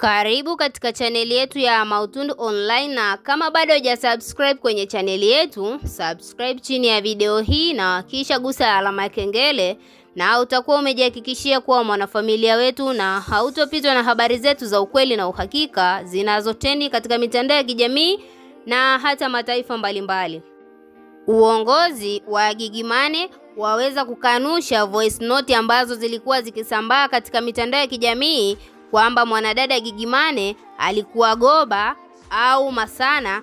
Karibu katika chaneli yetu ya Mautundu Online, na kama bado hujasubscribe kwenye chaneli yetu, subscribe chini ya video hii na kisha gusa alama ya kengele, na utakuwa umejihakikishia kuwa mwanafamilia wetu na hautopitwa na habari zetu za ukweli na uhakika zinazotendi katika mitandao ya kijamii na hata mataifa mbalimbali. Uongozi wa Gigy Money waweza kukanusha voice note ambazo zilikuwa zikisambaa katika mitandao ya kijamii kwamba mwanadada Gigy Money alikuwa goba au masana,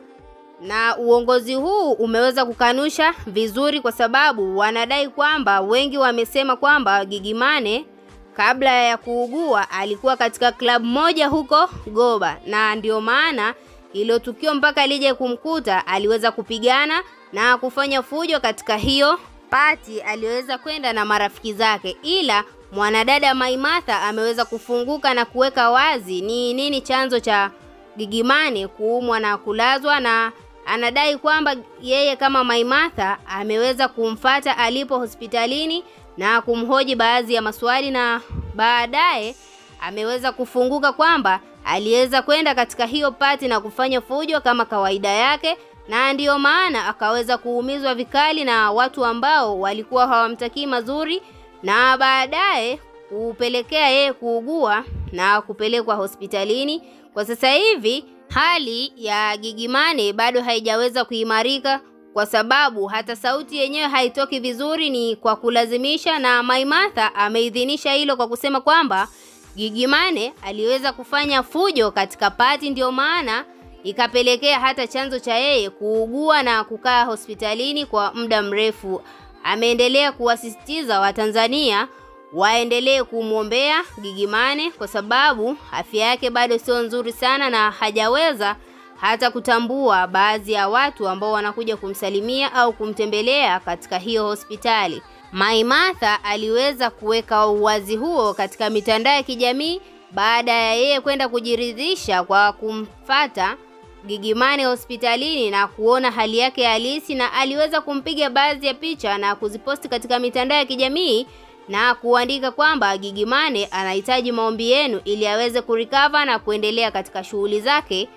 na uongozi huu umeweza kukanusha vizuri kwa sababu wanadai kwamba wengi wamesema kwamba Gigy Money kabla ya kuugua alikuwa katika club moja huko Goba, na ndio maana hilo tukio mpaka lije kumkuta aliweza kupigana na kufanya fujo katika hiyo party aliweza kwenda na marafiki zake. Ila mwanadada Maimartha ameweza kufunguka na kuweka wazi ni nini chanzo cha Gigy Money kuumwa na kulazwa, na anadai kwamba yeye kama Maimartha ameweza kumfuata alipo hospitalini na kumhoji baadhi ya maswali, na baadaye ameweza kufunguka kwamba aliweza kwenda katika hiyo party na kufanya fujo kama kawaida yake, na ndio maana akaweza kuumizwa vikali na watu ambao walikuwa hawamtakii mazuri, na baadaye kupelekea yeye kuugua na kupelekwa hospitalini. Kwa sasa hivi hali ya Gigy Money bado haijaweza kuimarika kwa sababu hata sauti yenyewe haitoki vizuri, ni kwa kulazimisha, na Maimartha ameidhinisha hilo kwa kusema kwamba Gigy Money aliweza kufanya fujo katika party, ndio maana ikapelekea hata chanzo cha yeye kuugua na kukaa hospitalini kwa muda mrefu. Ameendelea kuwasisitiza Watanzania waendelee kumwombea Gigy Money kwa sababu afya yake bado sio nzuri sana, na hajaweza hata kutambua baadhi ya watu ambao wanakuja kumsalimia au kumtembelea katika hiyo hospitali. Maimartha aliweza kuweka uwazi huo katika mitandao ya kijamii baada ya yeye kwenda kujiridhisha kwa kumfata Gigy Money hospitalini na kuona hali yake halisi, na aliweza kumpiga baadhi ya picha na kuziposti katika mitandao ya kijamii na kuandika kwamba Gigy Money anahitaji maombi yenu ili aweze kurecover na kuendelea katika shughuli zake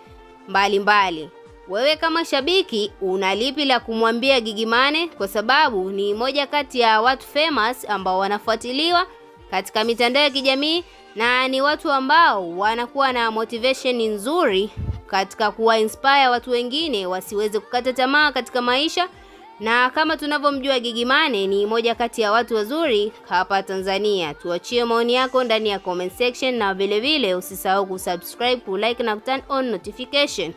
mbalimbali. Wewe kama shabiki una lipi la kumwambia Gigy Money, kwa sababu ni moja kati ya watu famous ambao wanafuatiliwa katika mitandao ya kijamii na ni watu ambao wanakuwa na motivation nzuri katika kuwa inspire watu wengine wasiweze kukata tamaa katika maisha. Na kama tunavyomjua Gigy Money ni moja kati ya watu wazuri hapa Tanzania. Tuachie maoni yako ndani ya comment section, na vile vile usisahau kusubscribe, kulike na turn on notification.